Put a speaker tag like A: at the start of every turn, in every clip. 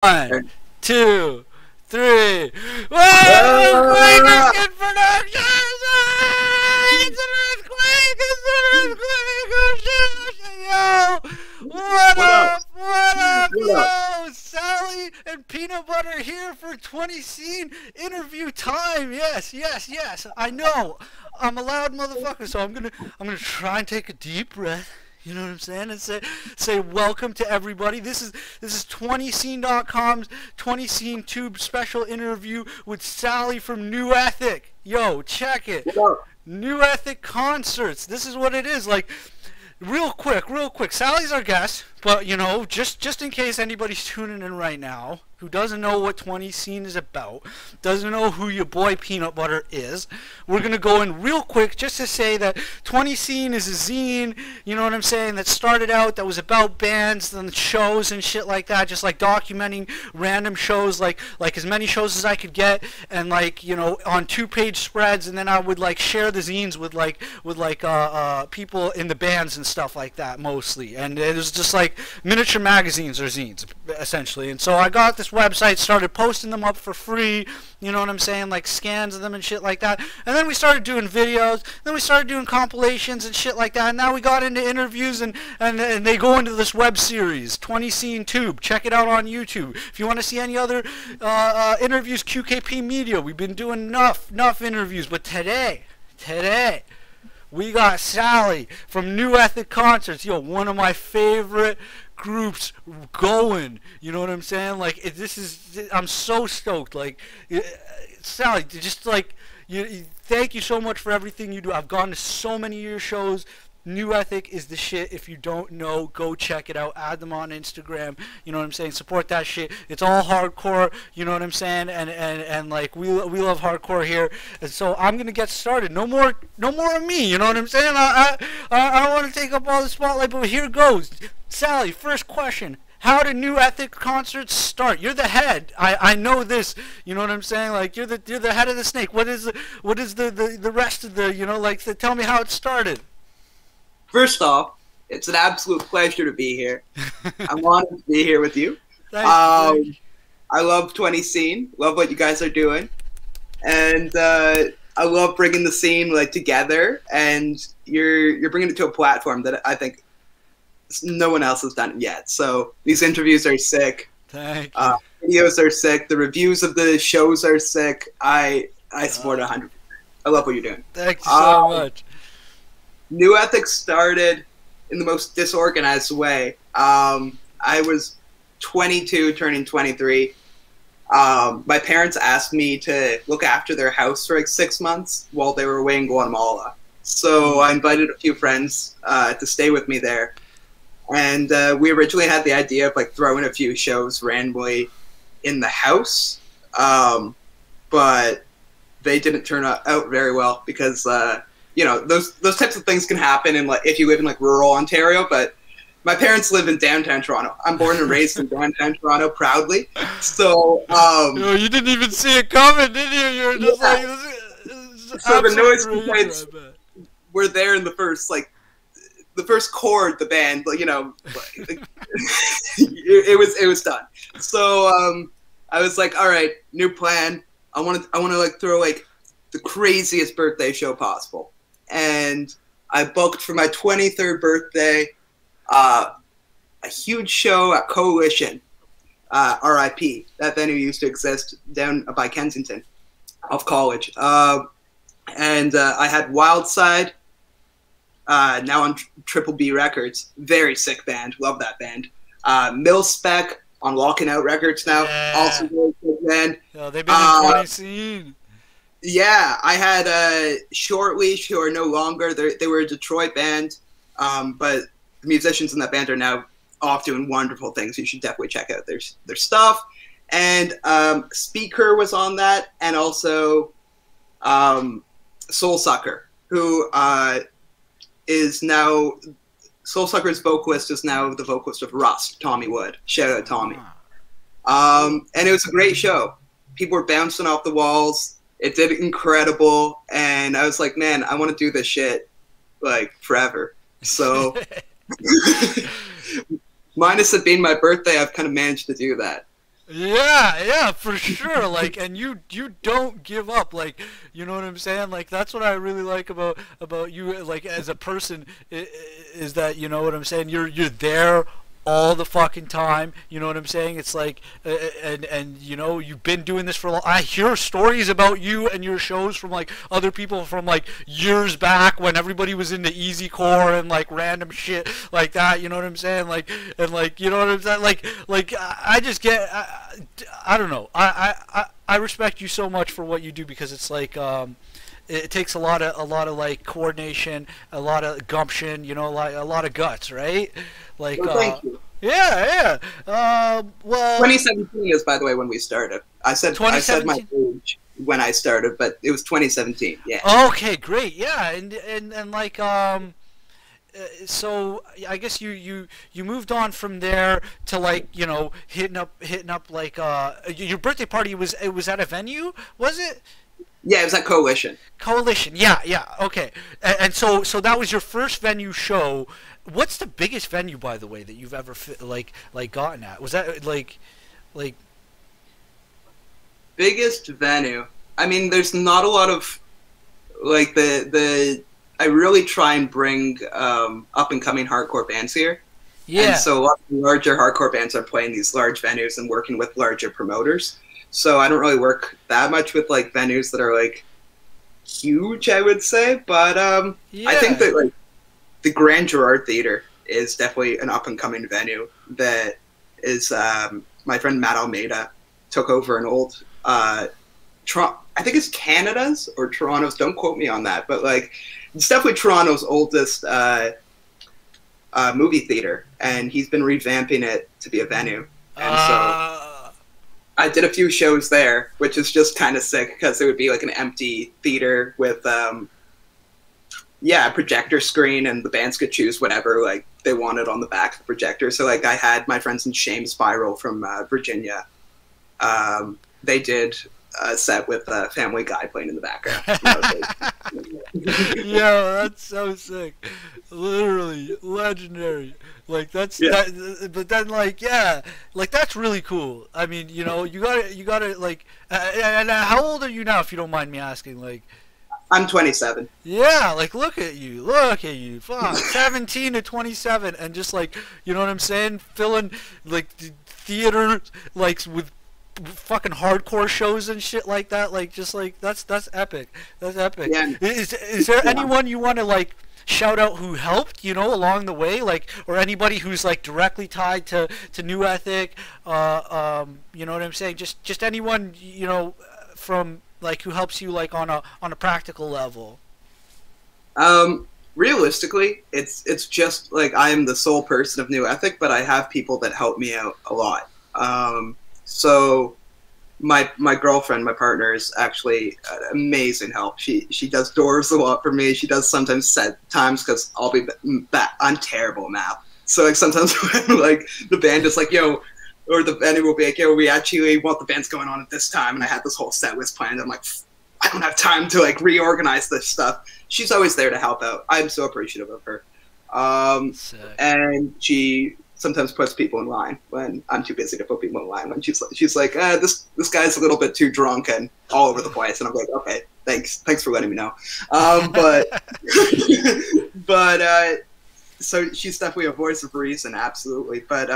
A: One, two, three. Whoa! Earthquake in production! It's an earthquake! It's an earthquake! Oh shit! Yo! What up? What up, yo? Sally and Peanut Butter here for 20 scene interview time. Yes, yes, yes. I know. I'm a loud motherfucker, so I'm gonna try and take a deep breath. You know what I'm saying? And say welcome to everybody. This is 20scene.com's 20 Scene Tube special interview with Sally from New Ethic. Yo, check it. New Ethic concerts. This is what it is. Like, real quick. Sally's our guest, but you know, just in case anybody's tuning in right now who doesn't know what 20 Scene is about, doesn't know who your boy Peanut Butter is, we're going to go in real quick just to say that 20 Scene is a zine, you know what I'm saying, that started out, that was about bands and shows and shit like that, just like documenting random shows, like as many shows as I could get, and like, you know, on 2-page spreads, and then I would like share the zines with people in the bands and stuff like that mostly, and it was just like miniature magazines or zines essentially. And so I got this website, started posting them up for free, you know what I'm saying, like scans of them and shit like that. And then we started doing videos, then we started doing compilations and shit like that, and now we got into interviews, and they go into this web series 20 Scene Tube. Check it out on YouTube. If you want to see any other interviews, QKP Media, we've been doing enough interviews, but today we got Sally from New Ethic Concerts. Yo, one of my favorite groups going. You know what I'm saying? Like, I'm so stoked. Like, Sally, just like, thank you so much for everything you do. I've gone to so many of your shows. New Ethic is the shit. If you don't know, go check it out. Add them on Instagram. You know what I'm saying? Support that shit. It's all hardcore. You know what I'm saying? And like we love hardcore here. And so I'm gonna get started. No more of me. You know what I'm saying? I don't want to take up all the spotlight, but here goes. Sally, first question. How did New Ethic Concerts start? You're the head. I know this. You know what I'm saying? Like you're the head of the snake. What is the rest of the, you know, like, tell me how it started.
B: First off, it's an absolute pleasure to be here. I'm honored to be here with you.
A: Thank you.
B: I love 20 Scene. Love what you guys are doing, and I love bringing the scene like together. And you're bringing it to a platform that I think no one else has done it yet. So these interviews are sick.
A: Thank you.
B: Videos are sick. The reviews of the shows are sick. I support 100%. I love what you're doing.
A: Thank you so much.
B: New Ethic started in the most disorganized way. I was 22, turning 23. My parents asked me to look after their house for like 6 months while they were away in Guatemala. So I invited a few friends to stay with me there. And we originally had the idea of like throwing a few shows randomly in the house. But they didn't turn out very well because you know, those types of things can happen in, like, if you live in like rural Ontario, but my parents live in downtown Toronto. I'm born and raised in downtown Toronto, proudly. So
A: yo, you didn't even see it coming, did you? You were just like,
B: so the noise complaints were there in the first chord, the band, you know, it was done. So I was like, all right, new plan. I want to like throw like the craziest birthday show possible. And I booked for my 23rd birthday a huge show at Coalition, RIP. That venue used to exist down by Kensington, off College. And I had Wildside, now on Triple B Records. Very sick band. Love that band. Milspec on Locking Out Records now. Yeah. Also very sick band.
A: Yo, they've been in 20 Scene.
B: Yeah, I had Short Leash, who are no longer. They were a Detroit band, but the musicians in that band are now off doing wonderful things. You should definitely check out their stuff. And Speaker was on that, and also Soul Sucker, who is now Soul Sucker's vocalist is now the vocalist of Rust, Tommy Wood. Shout out Tommy. And it was a great show. People were bouncing off the walls. It did incredible, and I was like, man, I want to do this shit like forever. So minus it being my birthday, I've kind of managed to do that.
A: Yeah, for sure. Like, and you don't give up. Like, you know what I'm saying? Like, that's what I really like about you. Like, as a person, is that you know what I'm saying? You're there all the fucking time. You know what I'm saying? It's like, and you know, you've been doing this for a long. I hear stories about you and your shows from like other people from like years back when everybody was into easy core and like random shit like that. You know what I'm saying? Like, and like, you know what I'm saying? Like I just get, I don't know. I respect you so much for what you do because it's like it takes a lot of like coordination, a lot of gumption, you know, like a lot of guts, right? Like,
B: Well, thank you.
A: yeah, yeah. Well,
B: 2017 is, by the way, when we started. I said my
A: 2017.
B: age when I started, but it was 2017. Yeah.
A: Okay, great. Yeah, and like so I guess you moved on from there to like you know hitting up like your birthday party was it was at a venue, was it?
B: Yeah, it was at Coalition.
A: Coalition, yeah, yeah, okay. And so that was your first venue show. What's the biggest venue, by the way, that you've ever like gotten at? Was that like
B: Biggest venue. I mean, there's not a lot of like the. I really try and bring up and coming hardcore bands here.
A: yeah?
B: And so a lot of larger hardcore bands are playing these large venues and working with larger promoters. So I don't really work that much with like venues that are like huge, I would say. But
A: Yeah.
B: I think that like the Grand Gerard Theater is definitely an up and coming venue that is my friend Matt Almeida took over an old I think it's Canada's or Toronto's, don't quote me on that, but like it's definitely Toronto's oldest movie theater, and he's been revamping it to be a venue. And so I did a few shows there, which is just kind of sick because it would be like an empty theater with a projector screen, and the bands could choose whatever like they wanted on the back of the projector. So like I had my friends in Shame Spiral from Virginia. They did a set with Family Guy playing in the background.
A: Yo, that's so sick. Literally legendary. Like that's
B: Yeah.
A: that. But then like yeah, like that's really cool. I mean, you know, you gotta like. And how old are you now, if you don't mind me asking? Like.
B: I'm 27.
A: Yeah, like look at you, fuck, 17 to 27, and just like you know what I'm saying, filling like theater like with fucking hardcore shows and shit like that, like just like that's epic, that's epic.
B: Yeah.
A: Is there
B: Yeah.
A: anyone you want to like shout out who helped you know along the way, like or anybody who's like directly tied to New Ethic, you know what I'm saying, just anyone you know from like who helps you like on a practical level?
B: Realistically, it's just like I am the sole person of New Ethic, but I have people that help me out a lot. So my girlfriend, my partner, is actually amazing help. She does doors a lot for me. She does sometimes set times because I'll be back. I'm terrible at math. So like sometimes when like the band is like, yo, or the venue will be like, yo, we actually want the band's going on at this time, and I had this whole set list planned. I'm like, I don't have time to like reorganize this stuff. She's always there to help out. I'm so appreciative of her. And she sometimes puts people in line when I'm too busy to put people in line. When she's like, this guy's a little bit too drunk and all over the place, and I'm like, okay, thanks for letting me know. But so she's definitely a voice of reason, absolutely. But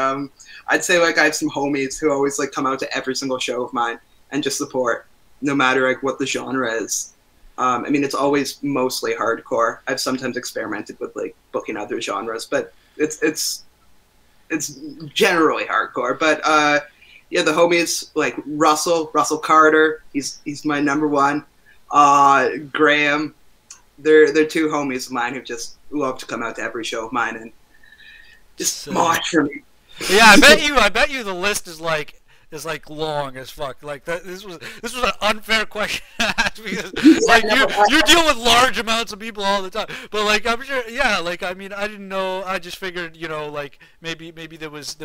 B: I'd say like I have some homies who always like come out to every single show of mine and just support, no matter like what the genre is. I mean, it's always mostly hardcore. I've sometimes experimented with like booking other genres, but it's generally hardcore. But yeah, the homies like Russell Carter, he's my number one. Graham, they're two homies of mine who just love to come out to every show of mine and just watch for me.
A: Yeah, I bet you the list is like long as fuck. Like that. This was an unfair question to ask because like you deal with large amounts of people all the time. But like I'm sure, yeah. Like I mean, I didn't know. I just figured, you know, like maybe there was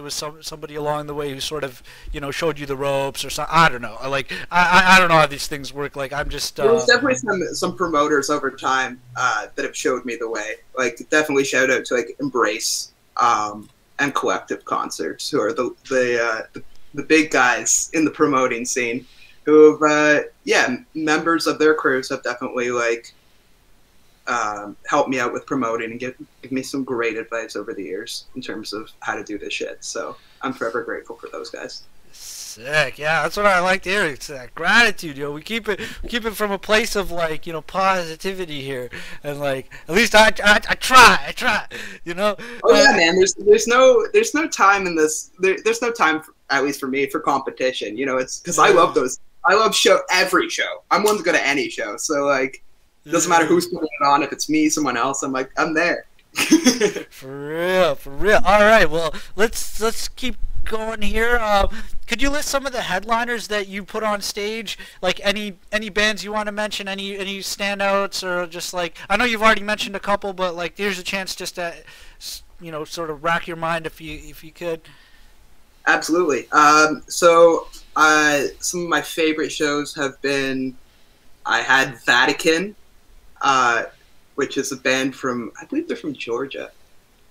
A: somebody along the way who sort of you know showed you the ropes or something. I don't know. Like I don't know how these things work. Like I'm just.
B: There was definitely some promoters over time that have showed me the way. Like definitely shout out to like Embrace and Collective Concerts, who are the the big guys in the promoting scene who have, members of their crews have definitely like helped me out with promoting and give me some great advice over the years in terms of how to do this shit. So I'm forever grateful for those guys.
A: Sick, yeah, that's what I like to hear. It's that gratitude, we keep it from a place of like, positivity here, and like at least I try,
B: Oh yeah, man. There's no time in this. There's no time, at least for me, for competition. It's because I love those. I love every show. I'm one to go to any show. So like, it doesn't matter who's putting it on. If it's me, someone else, I'm there.
A: For real. All right, well, let's keep going here. Could you list some of the headliners that you put on stage? Like any bands you want to mention? Any standouts, or just like, I know you've already mentioned a couple, but like here's a chance just to sort of rack your mind if you could.
B: Absolutely. So some of my favorite shows have been, I had Vatican, which is a band from, I believe they're from Georgia.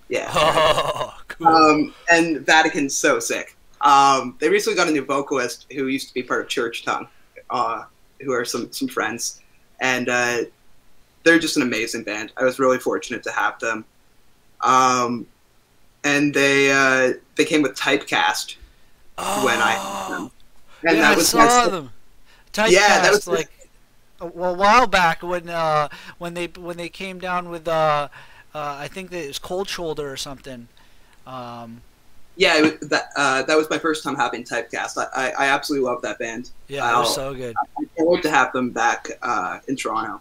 B: Yeah.
A: Oh, cool.
B: And Vatican's so sick. They recently got a new vocalist who used to be part of Church Tongue, who are some friends. And they're just an amazing band. I was really fortunate to have them. And they came with Typecast when I had them. And
A: yeah,
B: that was
A: I saw them. Typecast,
B: yeah, that was
A: like a while back when they came down with I think that it was Cold Shoulder or something.
B: Yeah, that was my first time having Typecast. I absolutely love that band.
A: Yeah, they're so good.
B: I can't wait to have them back in Toronto.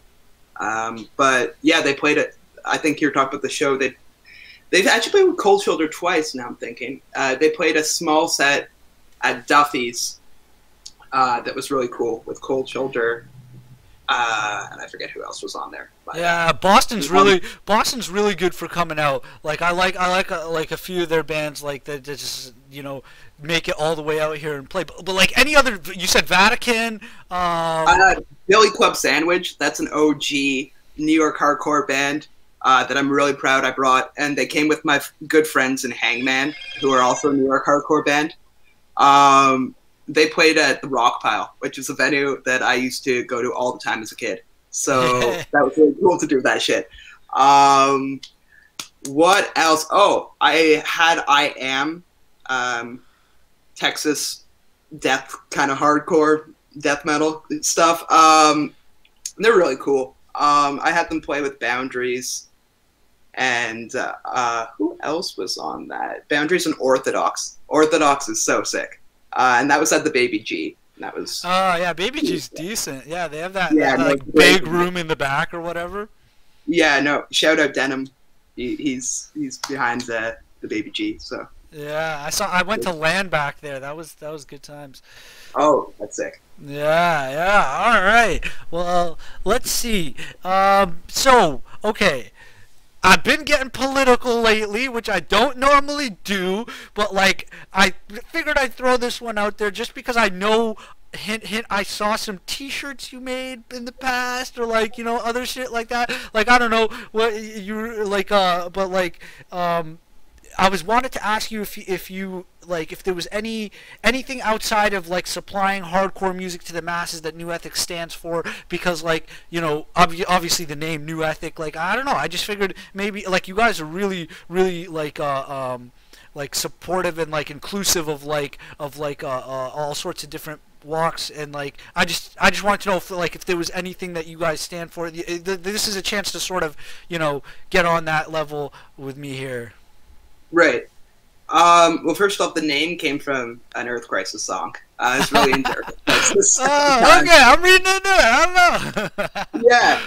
B: But yeah, they played it. I think you're talking about the show. They've actually played with Cold Shoulder twice. Now I'm thinking they played a small set at Duffy's that was really cool with Cold Shoulder. And I forget who else was on there. But,
A: yeah, Boston's really good for coming out. Like I like a few of their bands like that just make it all the way out here and play. But like any other, you said Vatican.
B: Billy Club Sandwich. That's an OG New York hardcore band that I'm really proud I brought, and they came with my good friends in Hangman, who are also a New York hardcore band. They played at the Rock Pile, which is a venue that I used to go to all the time as a kid. So that was really cool to do that shit. What else? Oh, I had I Am, Texas death kind of hardcore death metal stuff. They're really cool. I had them play with Boundaries, and who else was on that? Boundaries and Orthodox. Orthodox is so sick. And that was at the Baby G. That was.
A: Oh yeah, Baby G's decent. Yeah, they have that,
B: like
A: big room in the back or whatever.
B: Yeah, no. Shout out Denim. He's behind the Baby G. So.
A: Yeah, I went to land back there. That was good times.
B: Oh, that's sick.
A: Yeah. All right. Well, let's see. So okay. I've been getting political lately, which I don't normally do, but like I figured I'd throw this one out there just because I know, hint, I saw some T-shirts you made in the past, or like other shit like that. Like I don't know what you like, but like I wanted to ask you if you like if there was anything outside of like supplying hardcore music to the masses that New Ethic stands for, because like obviously the name New Ethic, like I don't know, I just figured maybe like you guys are really like supportive and like inclusive of all sorts of different walks, and like I just wanted to know if there was anything that you guys stand for. This is a chance to sort of get on that level with me here.
B: Right. Well, first off, the name came from an Earth Crisis song. It's really into Earth Crisis.
A: Oh, okay. I'm reading into it. I don't know.
B: Yeah.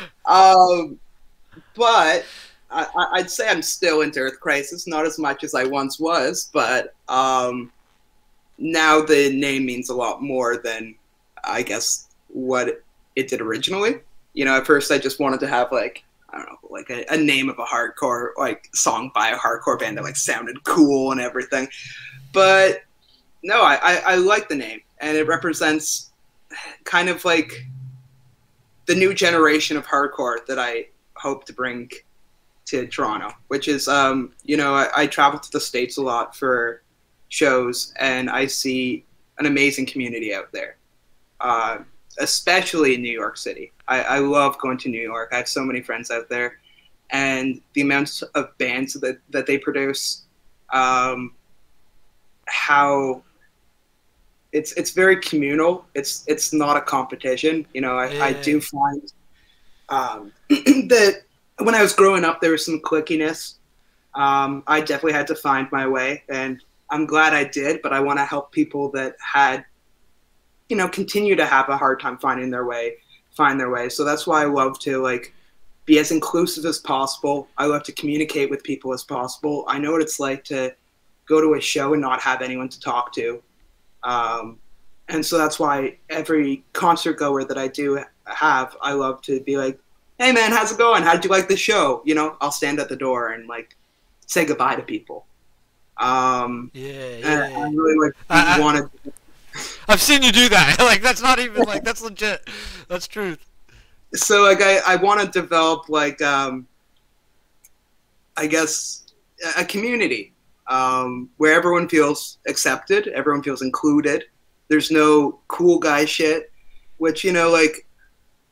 B: But I'd say I'm still into Earth Crisis, not as much as I once was, but now the name means a lot more than, I guess, what it did originally. At first I just wanted to have like, I don't know, like a name of a hardcore like song by a hardcore band that like sounded cool and everything. But no, I like the name, and it represents kind of like the new generation of hardcore that I hope to bring to Toronto, which is I travel to the States a lot for shows, and I see an amazing community out there, especially in New York City. I love going to New York. I have so many friends out there, and the amounts of bands that they produce, how it's very communal. It's not a competition. You know, I do find that when I was growing up, there was some clickiness. I definitely had to find my way, and I'm glad I did, but I want to help people that had, you know, continue to have a hard time finding their way, find their way. So that's why I love to, like, be as inclusive as possible. I love to communicate with people as possible. I know what it's like to go to a show and not have anyone to talk to. And so that's why every concert goer that I do have, I love to be like, hey man, how's it going? How did you like the show? You know, I'll stand at the door and like say goodbye to people. I really like wanted.
A: I've seen you do that. Like, that's not even like, that's legit. That's truth.
B: So like I want to develop like I guess a community where everyone feels accepted, everyone feels included. There's no cool guy shit, which, you know, like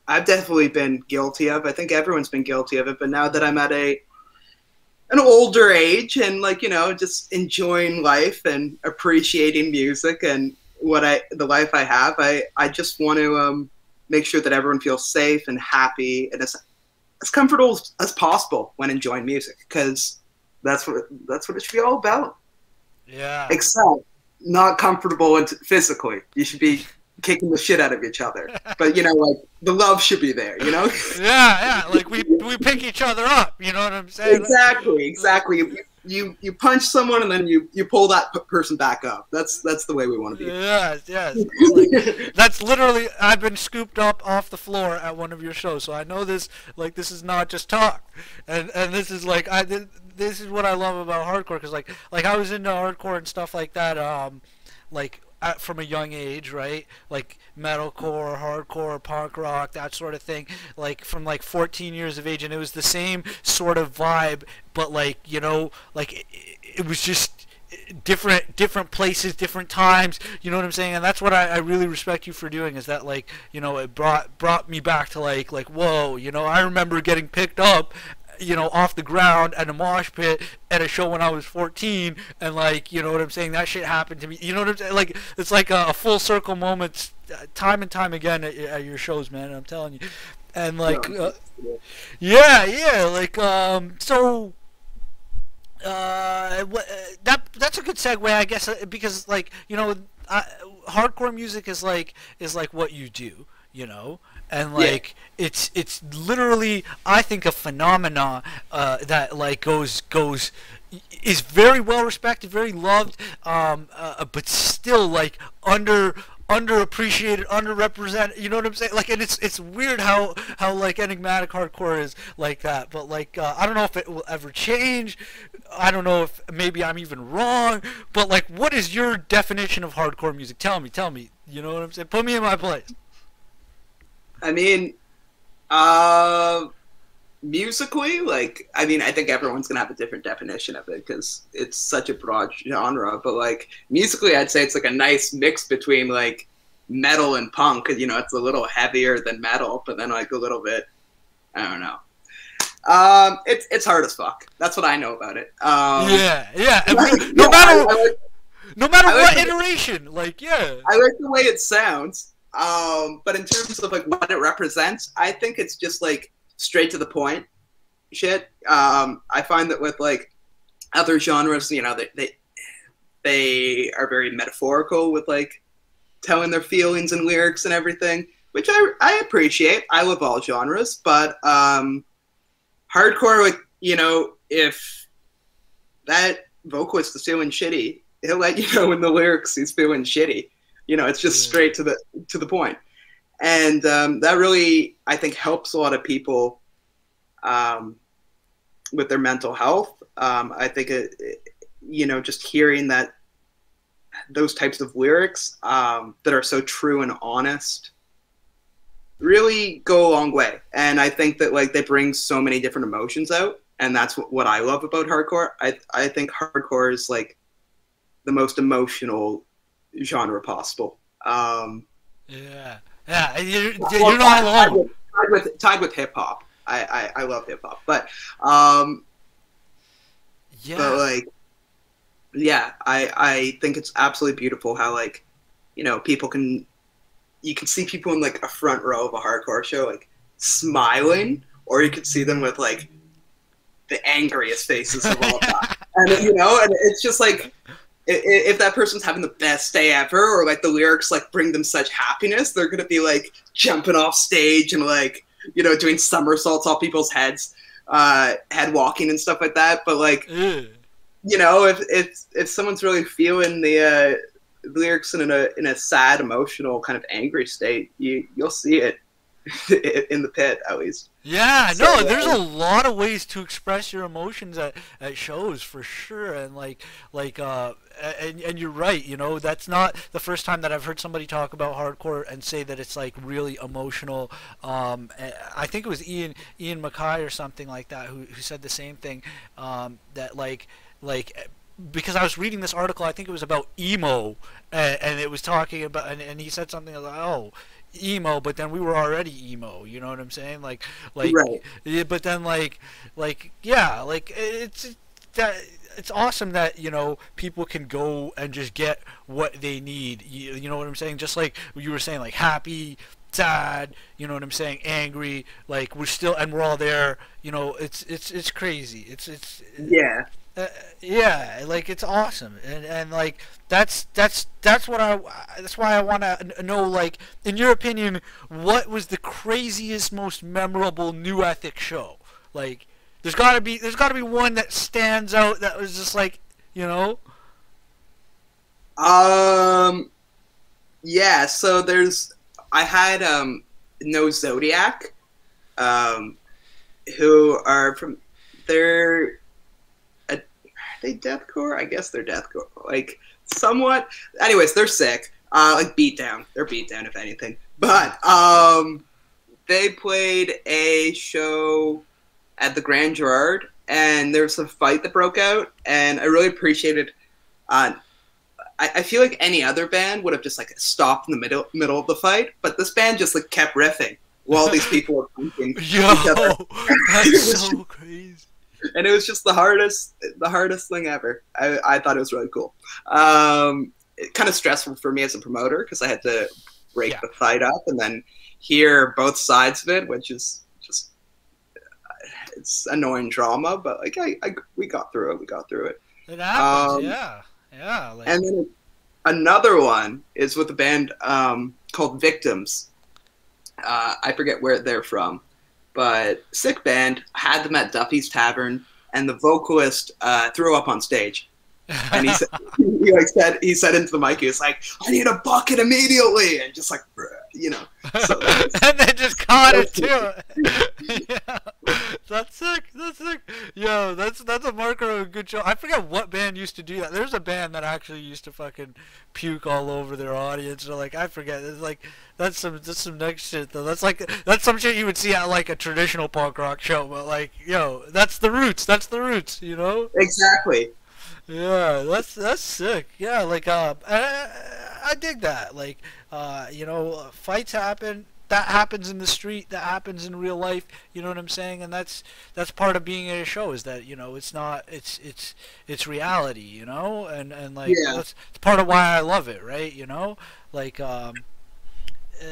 B: I've definitely been guilty of. I think everyone's been guilty of it. But now that I'm at an older age and, like, you know, just enjoying life and appreciating music and the life I have, I just want to make sure that everyone feels safe and happy and as comfortable as possible when enjoying music, because that's what it should be all about.
A: Yeah.
B: Except not comfortable physically. You should be kicking the shit out of each other. But, you know, like, the love should be there, you know?
A: Yeah. Like, we pick each other up, you know what I'm saying?
B: Exactly. You punch someone and then you pull that person back up. That's the way we want to be.
A: Yes. Like, that's literally, I've been scooped up off the floor at one of your shows, so I know this. Like, this is not just talk, and this is like this is what I love about hardcore, because like I was into hardcore and stuff like that, from a young age, right? Like metalcore, hardcore, punk rock, that sort of thing. Like from like 14 years of age, and it was the same sort of vibe, but like, you know, like it was just different places, different times. You know what I'm saying? And that's what I really respect you for doing. Is that, like, you know, it brought me back to like whoa, you know, I remember getting picked up, you know, off the ground at a mosh pit at a show when I was 14, and, like, you know what I'm saying, that shit happened to me. You know what I'm saying? Like, it's like a full circle moment, time and time again at your shows, man. I'm telling you. And like, like, so that's a good segue, I guess, because, like, you know, hardcore music is like what you do, you know. And like, it's literally, I think, a phenomena that like is very well respected, very loved, but still like underappreciated, underrepresented. You know what I'm saying? Like, and it's weird how like enigmatic hardcore is like that. But like, I don't know if it will ever change. I don't know if maybe I'm even wrong. But like, what is your definition of hardcore music? Tell me. You know what I'm saying? Put me in my place.
B: I mean, musically, like, I mean, I think everyone's gonna have a different definition of it because it's such a broad genre. But like, musically, I'd say it's like a nice mix between like metal and punk. Cause, you know, it's a little heavier than metal, but then like a little bit, I don't know. It's hard as fuck. That's what I know about it. No matter what iteration, like, I like the way it sounds. But in terms of like what it represents, I think it's just like straight to the point shit. I find that with like other genres, you know, they are very metaphorical with like telling their feelings and lyrics and everything, which I appreciate. I love all genres, but hardcore, like, you know, if that vocalist is feeling shitty, he'll let you know in the lyrics he's feeling shitty. You know, it's just straight to the point. And that really, I think, helps a lot of people with their mental health. I think, you know, just hearing those types of lyrics that are so true and honest really go a long way. And I think that, like, they bring so many different emotions out. And that's what I love about hardcore. I think hardcore is, like, the most emotional genre possible.
A: Yeah, yeah.
B: Well,
A: You're not alone.
B: tied with hip hop. I love hip hop, but
A: Yeah.
B: like, yeah, I think it's absolutely beautiful how, like, you know, you can see people in like a front row of a hardcore show like smiling, or you could see them with like the angriest faces of all time. And you know, and it's just like, if that person's having the best day ever, or like the lyrics like bring them such happiness, they're gonna be like jumping off stage and like, you know, doing somersaults off people's heads, head walking and stuff like that. But like, you know, if someone's really feeling the lyrics in a sad, emotional, kind of angry state, you'll see it in the pit, at least.
A: Yeah,
B: So,
A: no, there's a lot of ways to express your emotions at shows for sure, and and you're right, you know, that's not the first time that I've heard somebody talk about hardcore and say that it's like really emotional. I think it was Ian Mackay or something like that who said the same thing, that like because I was reading this article, I think it was about emo, and it was talking about, and he said something like, oh, emo, but then we were already emo, you know what I'm saying? Like
B: right.
A: yeah, but then yeah, like it's awesome that, you know, people can go and just get what they need. You know what I'm saying? Just like you were saying, like happy, sad, you know what I'm saying, angry, like we're all there, you know. It's crazy.
B: Yeah.
A: Yeah, like it's awesome, and like that's why I want to know, like, in your opinion, what was the craziest, most memorable New Ethic show? Like, there's got to be one that stands out that was just like, you know.
B: Yeah. So I had No Zodiac, who are from they're. They deathcore? I guess they're deathcore. Like, somewhat. Anyways, they're sick. Like beatdown. They're beatdown, if anything. But they played a show at the Grand Gerard, and there was a fight that broke out, and I really appreciated. I feel like any other band would have just like stopped in the middle of the fight, but this band just like kept riffing while these people were punching each other.
A: That's so crazy.
B: And it was just the hardest thing ever. I thought it was really cool. Kind of stressful for me as a promoter because I had to break the fight up and then hear both sides of it, which is just it's annoying drama. But like we got through it.
A: It happens, yeah. Like...
B: And then another one is with a band called Victims. I forget where they're from. But sick band, had them at Duffy's Tavern, and the vocalist threw up on stage. And he said into the mic, he was like, "I need a bucket immediately," and just like, you know. So,
A: and they just caught it too. Yeah, that's sick. Yo, that's a marker of a good show. I forget what band used to do that. There's a band that actually used to fucking puke all over their audience. Or like, I forget. It's like that's some next shit though. That's some shit you would see at like a traditional punk rock show. But like, yo, that's the roots. You know?
B: Exactly.
A: Yeah, that's sick. Yeah, like I dig that. Like, you know, fights happen. That happens in the street. That happens in real life. You know what I'm saying? And that's part of being at a show, is that, you know, it's reality. You know, and like that's part of why I love it. Right? You know, like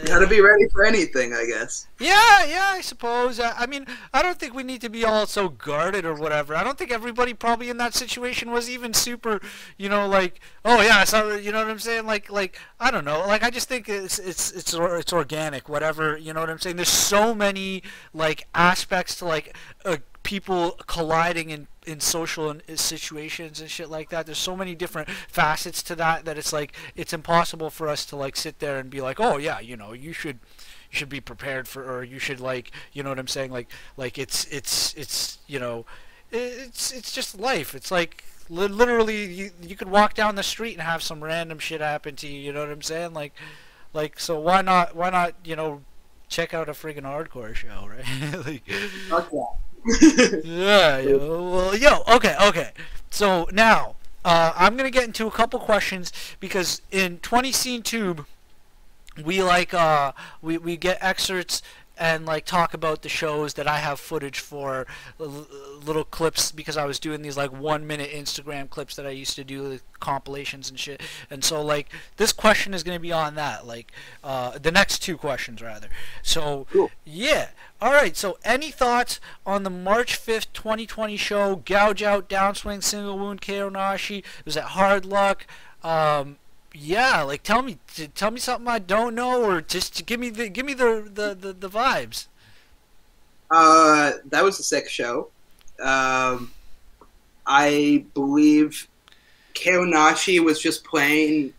B: gotta be ready for anything, I guess.
A: Yeah, I suppose. I mean, I don't think we need to be all so guarded or whatever. I don't think everybody probably in that situation was even super, you know, like, oh yeah, so, you know what I'm saying? Like I don't know. Like, I just think it's organic, whatever. You know what I'm saying? There's so many like aspects to like people colliding in social situations and shit like that. There's so many different facets to that it's like it's impossible for us to like sit there and be like, oh yeah, you know, you should be prepared for, or you should, like, you know what I'm saying, like it's you know, it's just life. It's like literally you could walk down the street and have some random shit happen to you. You know what I'm saying? Like so why not, you know, check out a friggin' hardcore show, right? Like,
B: Okay.
A: yeah, well, okay. So now, I'm gonna get into a couple questions because in 20 Scene Tube, we like we get excerpts and like talk about the shows that I have footage for, little clips, because I was doing these like 1 minute Instagram clips that I used to do, like, compilations and shit. And so like this question is gonna be on that, like the next two questions rather. So
B: Cool.
A: yeah. All right. So any thoughts on the March 5th, 2020 show? Gouge Out, Downswing, Single Wound, KAONAShi. Was that Hard Luck? Yeah, like tell me something I don't know, or just give me the vibes.
B: That was a sick show. I believe KAONAShi was just playing.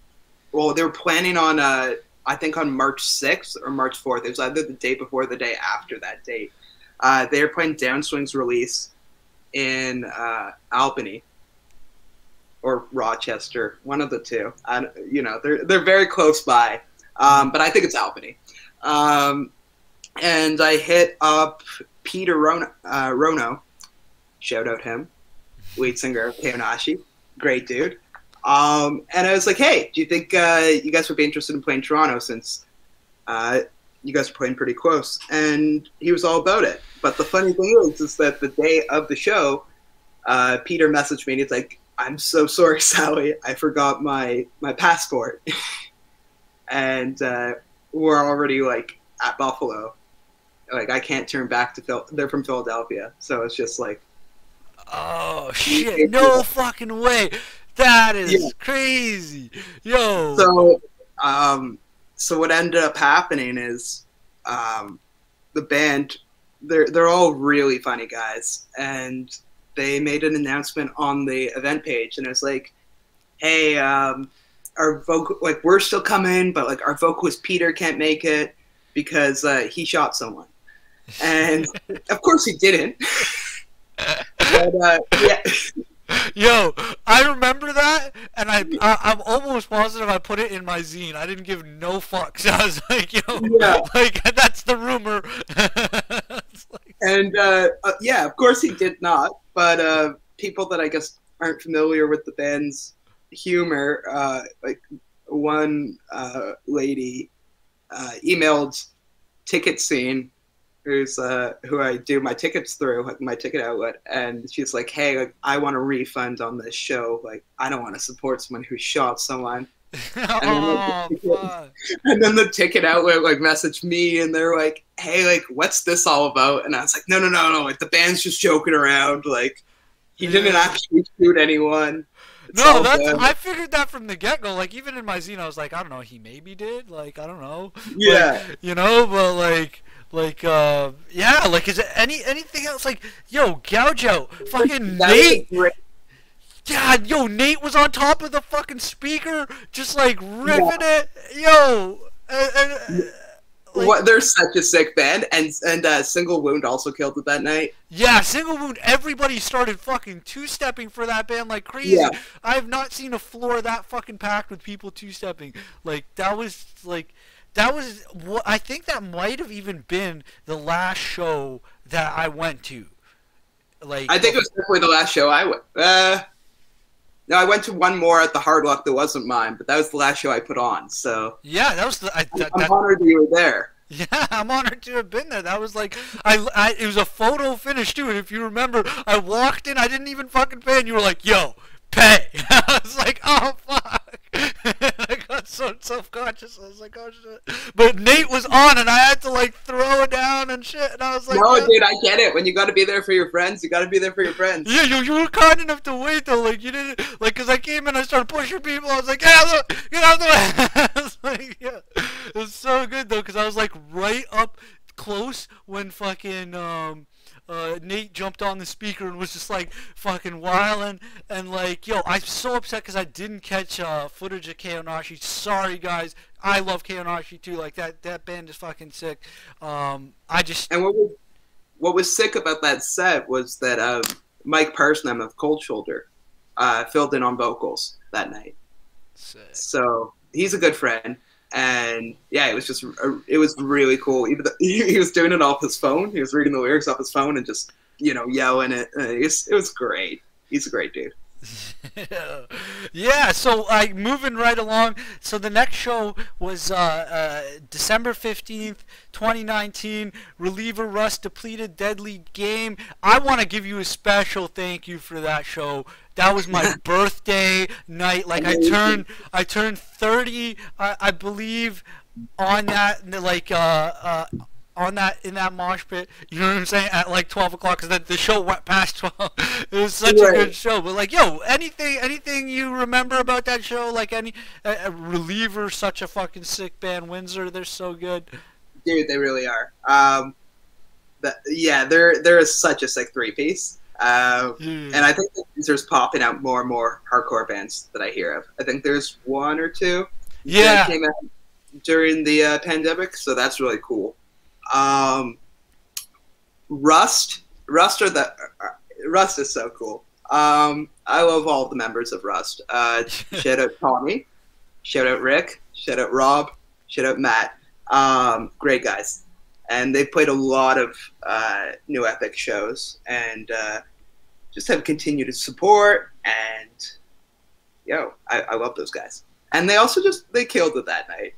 B: Well, they were planning on I think on March 6th or March 4th. It was either the day before or the day after that date. They were playing Downswing's release in Albany or Rochester, one of the two. You know, they're very close by, but I think it's Albany. And I hit up Peter Rono, shout out him, lead singer of KAONAShi, great dude. And I was like, hey, do you think you guys would be interested in playing Toronto, since you guys are playing pretty close? And he was all about it. But the funny thing is that the day of the show, Peter messaged me and he's like, I'm so sorry, Sally, I forgot my passport. And we're already like at Buffalo. Like, I can't turn back to they're from Philadelphia. So it's just like,
A: oh shit, no fucking way. That is crazy. Yo.
B: So what ended up happening is the band, they're all really funny guys, and they made an announcement on the event page, and it was like, hey, our vocal, like, we're still coming, but like our vocalist Peter can't make it because he shot someone. And of course he didn't. But, yeah.
A: Yo, I remember that, and I'm almost positive I put it in my zine. I didn't give no fucks. I was like, yo, like, that's the rumor. Like...
B: And yeah, of course he did not. But people that I guess aren't familiar with the band's humor, like one lady emailed Ticket Scene, who I do my tickets through, like my ticket outlet, and she's like, hey, like, I want a refund on this show. Like, I don't want to support someone who shot someone. And then the ticket outlet like messaged me, and they're like, hey, like, what's this all about? And I was like, no, like, the band's just joking around. Like, he didn't actually shoot anyone.
A: No, I figured that from the get-go. Like, even in my zine, I was like, I don't know, he maybe did. Like, I don't know.
B: Yeah.
A: Like, you know, but yeah, like, is it anything else? Like, yo, Gouge Out, fucking Nate. God, yo, Nate was on top of the fucking speaker, just like ripping it. Yo,
B: like, they're such a sick band, and Single Wound also killed it that night.
A: Yeah, Single Wound. Everybody started fucking two-stepping for that band like crazy. Yeah. I have not seen a floor that fucking packed with people two-stepping. Like, that was what I think that might have even been the last show that I went to. Like,
B: I think it was definitely the last show I went. No, I went to one more at the Hard Luck that wasn't mine, but that was the last show I put on. So
A: yeah, that was the.
B: I'm honored that you were there.
A: Yeah, I'm honored to have been there. That was like, it was a photo finish too. And if you remember, I walked in, I didn't even fucking pay, and you were like, "Yo, pay." I was like, "Oh fuck." I got so self-conscious. I was like, oh shit. But Nate was on, and I had to like throw it down and shit. And I was like,
B: no, dude, I get it. When you got to be there for your friends, you got to be there for your friends.
A: Yeah, you were kind enough to wait though. Like, you didn't, like, cause I came in, I started pushing people. I was like, get out of the way. I was like, yeah, it was so good though, cause I was like right up close when fucking Nate jumped on the speaker and was just like fucking wilding, and like, yo, I'm so upset because I didn't catch footage of KAONAShi. Sorry guys, I love KAONAShi too. Like, that band is fucking sick. And
B: what was sick about that set was that Mike Parsnam of Cold Shoulder filled in on vocals that night.
A: Sick. So
B: he's a good friend. And yeah, it was really cool. Even he was doing it off his phone. He was reading the lyrics off his phone and just, you know, yelling it. It was great. He's a great dude.
A: Yeah, so like moving right along. So the next show was December 15th, 2019. Reliever Russ depleted deadly game. I want to give you a special thank you for that show. That was my birthday night. Like I turned 30, I believe, on that on that in that mosh pit, you know what I'm saying, at like 12 o'clock, because the show went past 12. It was such a good show. But like, yo, anything you remember about that show? Like any Reliever, such a fucking sick band. Windsor, they're so good.
B: Dude, they really are. Yeah, there is such a sick three-piece. And I think there's popping out more and more hardcore bands that I hear of. I think there's one or two that came out during the pandemic, so that's really cool. Rust is so cool. I love all the members of Rust. Shout out Tommy, shout out Rick, shout out Rob, shout out Matt. Great guys, and they've played a lot of new epic shows, and just have continued to support. And I love those guys, and they also they killed it that night.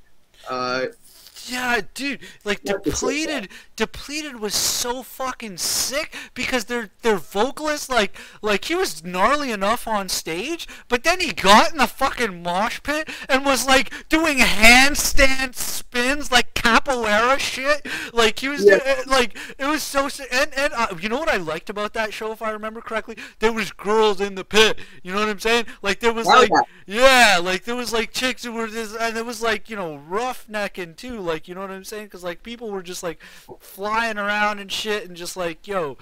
A: Yeah, dude, like Depleted was so fucking sick, because their vocalist, like he was gnarly enough on stage, but then he got in the fucking mosh pit and was like doing handstand spins, like capoeira shit. Like he was like, it was so sick. And you know what I liked about that show, if I remember correctly? There was girls in the pit. You know what I'm saying? Like there was like there was like chicks who were this, and it was like, you know, roughnecking too. Like, you know what I'm saying? Because like people were just like flying around and shit, and just like, yo,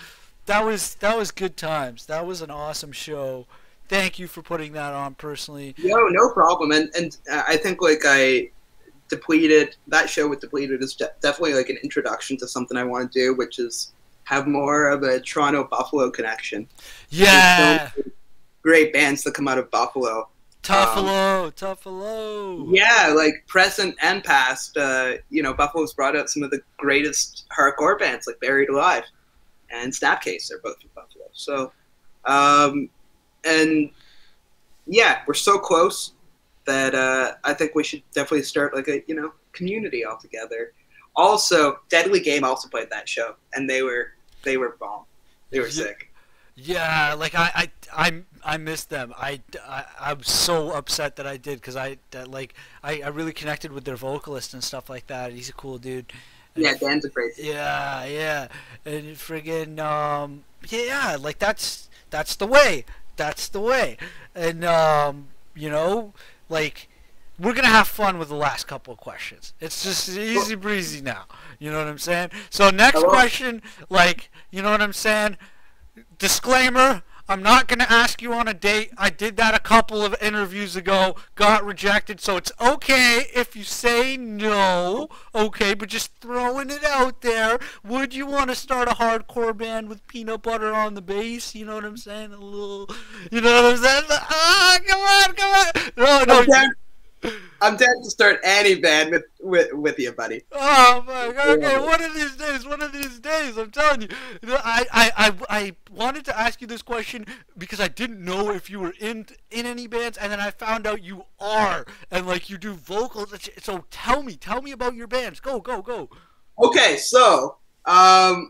A: that was good times. That was an awesome show. Thank you for putting that on personally.
B: Yo, no problem. And I think like Depleted, that show with Depleted is definitely like an introduction to something I want to do, which is have more of a Toronto Buffalo connection.
A: Yeah.
B: So great bands that come out of Buffalo.
A: Tuffalo.
B: Yeah, like present and past. Buffalo's brought out some of the greatest hardcore bands, like Buried Alive and Snapcase. They're both from Buffalo. So, and yeah, we're so close that I think we should definitely start like a community all together. Also, Deadly Game also played that show, and they were bomb. They were sick.
A: Yeah, like I missed them. I'm so upset that I did, because I really connected with their vocalist and stuff like that. He's a cool dude. And
B: yeah, Dan's a great dude.
A: Yeah, and friggin' like that's the way. That's the way. And like, we're gonna have fun with the last couple of questions. It's just easy breezy now. You know what I'm saying? So next question, like, you know what I'm saying? Disclaimer, I'm not going to ask you on a date. I did that a couple of interviews ago, got rejected, so it's okay if you say no, okay, but just throwing it out there. Would you want to start a hardcore band with peanut butter on the bass? You know what I'm saying? A little, you know what I'm saying? Ah, come on. No.
B: I'm down to start any band with you, buddy.
A: Oh my God! Okay, one of these days, I'm telling you. I wanted to ask you this question because I didn't know if you were in any bands, and then I found out you are, and like you do vocals. So tell me about your bands. Go.
B: Okay, so I'm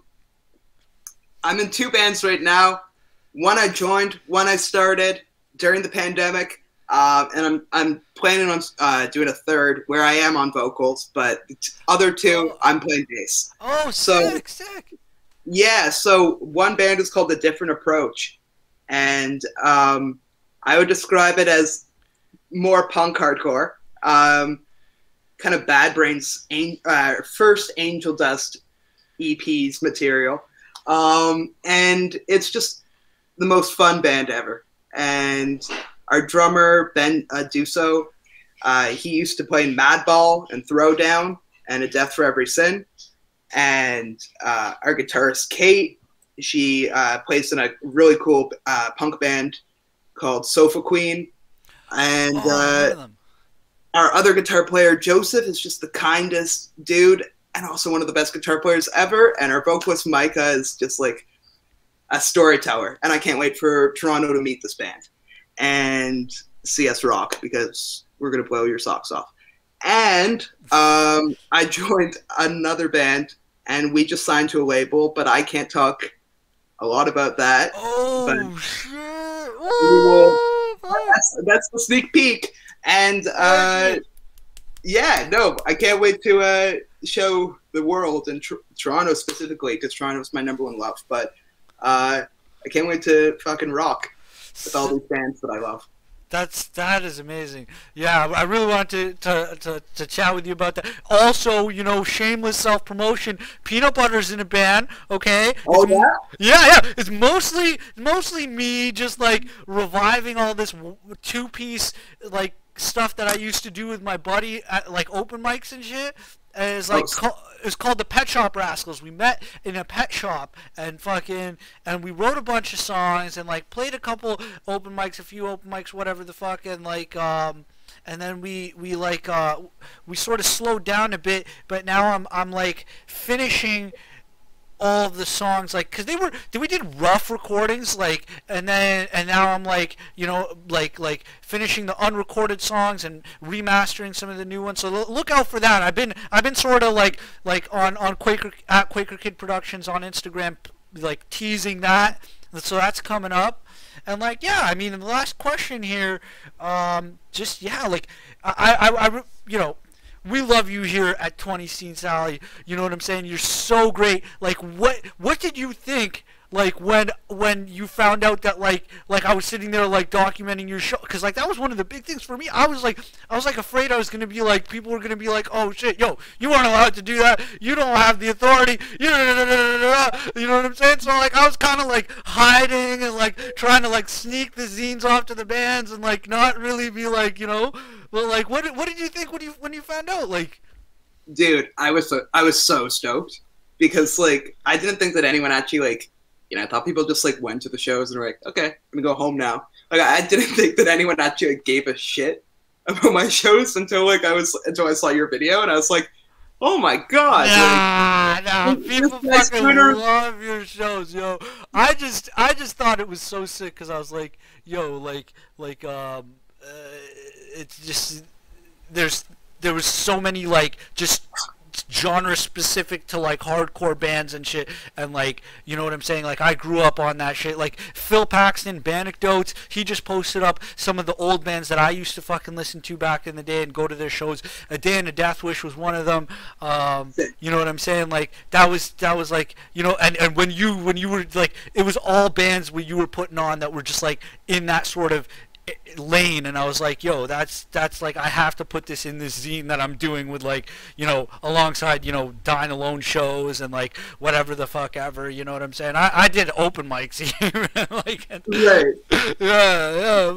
B: in two bands right now. One I joined, one I started during the pandemic. And I'm planning on doing a third where I am on vocals, but the other two I'm playing bass.
A: Oh,
B: sick. Yeah, so one band is called A Different Approach, and I would describe it as more punk hardcore, kind of Bad Brains' first Angel Dust EP's material, and it's just the most fun band ever. And our drummer, Ben Duso, he used to play in Madball and Throwdown and A Death for Every Sin. And our guitarist, Kate, she plays in a really cool punk band called Sofa Queen. And our other guitar player, Joseph, is just the kindest dude and also one of the best guitar players ever. And our vocalist, Micah, is just like a storyteller. And I can't wait for Toronto to meet this band. and CS Rock because we're gonna blow your socks off. And I joined another band, and we just signed to a label, but I can't talk a lot about that.
A: Oh shit!
B: That's the sneak peek. And yeah, no, I can't wait to show the world, and Toronto specifically, because Toronto's my #1 love. But I can't wait to fucking rock with all these bands that I love.
A: That is amazing. Yeah, I really wanted to chat with you about that. Also, you know, shameless self-promotion. Peanut Butter's in a band, okay?
B: Oh yeah?
A: Yeah. It's mostly me just like reviving all this two-piece like stuff that I used to do with my buddy at like open mics and shit. And it's like it's called the Pet Shop Rascals. We met in a pet shop and we wrote a bunch of songs and like played a couple open mics, a few open mics, whatever the fuck, and like and then we sort of slowed down a bit, but now I'm like finishing all of the songs, like, because we did rough recordings, like, and now I'm like, you know, like finishing the unrecorded songs and remastering some of the new ones. So look out for that. I've been sort of like on Quaker Kid Productions on Instagram, like teasing that. So that's coming up. And like, yeah, I mean, the last question here, just yeah, like I you know, we love you here at 20 Scene Sally. You know what I'm saying? You're so great. Like, what did you think? Like when you found out that like I was sitting there like documenting your show, because like that was one of the big things for me. I was like afraid I was gonna be like, people were gonna be like, oh shit, yo, you aren't allowed to do that. You don't have the authority. You know what I'm saying? So like I was kind of like hiding and like trying to like sneak the zines off to the bands and like not really be like, you know. Well, like, what did you think when you found out? Like,
B: dude, I was so stoked because like I didn't think that anyone actually like, you know, I thought people just like went to the shows and were like, okay, I'm gonna go home now. Like I didn't think that anyone actually like, gave a shit about my shows until I saw your video and I was like, oh my god.
A: Nah, people fucking love your shows, yo. I just thought it was so sick because I was like, yo, it's just there was so many like just genre specific to like hardcore bands and shit, and like, you know what I'm saying, like I grew up on that shit. Like Phil Paxton, Bannockdotes, he just posted up some of the old bands that I used to fucking listen to back in the day and go to their shows. A Day and a Death Wish was one of them. You know what I'm saying? Like that was like, you know, and when you were like, it was all bands where you were putting on that were just like in that sort of lane, and I was like, yo, that's like, I have to put this in this zine that I'm doing with like, you know, alongside, you know, Dine Alone shows and like whatever the fuck ever, you know what I'm saying? I did open mics here. Like,
B: Right.
A: Yeah,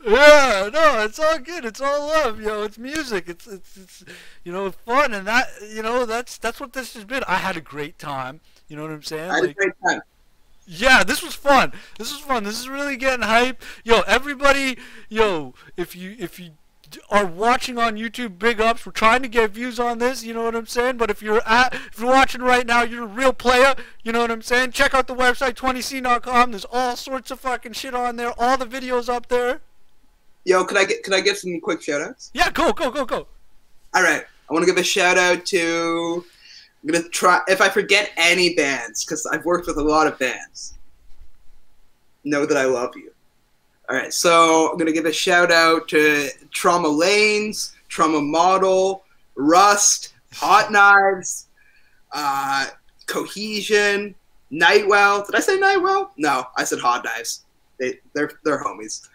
A: yeah, no, it's all good, it's all love, yo, it's music, it's you know, fun, and that, you know, that's what this has been. I had a great time, you know what I'm saying?
B: I had a great time.
A: Yeah, this was fun. This is really getting hype. Yo, everybody, yo, if you are watching on YouTube, big ups. We're trying to get views on this, you know what I'm saying? But if you're watching right now, you're a real player, you know what I'm saying? Check out the website 20scene.com. There's all sorts of fucking shit on there. All the videos up there.
B: Yo, could I get some quick shout outs?
A: Yeah, go.
B: All right. I want to give a shout out to, I'm going to try, if I forget any bands, because I've worked with a lot of bands, know that I love you. All right, so I'm going to give a shout out to Trauma Lanes, Trauma Model, Rust, Hot Knives, Cohesion, Nightwell. Did I say Nightwell? No, I said Hot Knives. They're homies.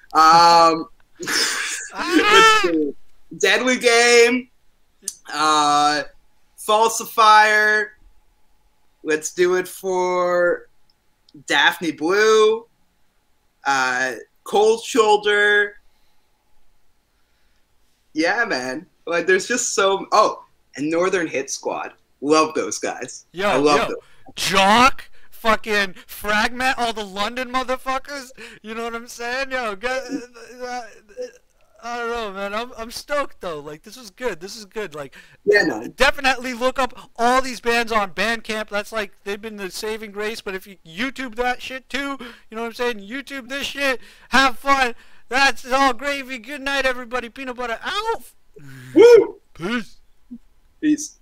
B: Let's see. Deadly Game, Falsifier. Let's do it for Daphne Blue, Cold Shoulder. Yeah, man. Like, there's just so. Oh, and Northern Hit Squad. Love those guys. I love them.
A: Jock, fucking Fragment, all the London motherfuckers. You know what I'm saying? Yo, I don't know, man. I'm stoked though. Like, this is good. This is good. Like,
B: yeah, no.
A: Definitely look up all these bands on Bandcamp. That's like, they've been the saving grace. But if you YouTube that shit too, you know what I'm saying? YouTube this shit. Have fun. That's all gravy. Good night, everybody. Peanut butter out.
B: Woo!
A: Peace.
B: Peace.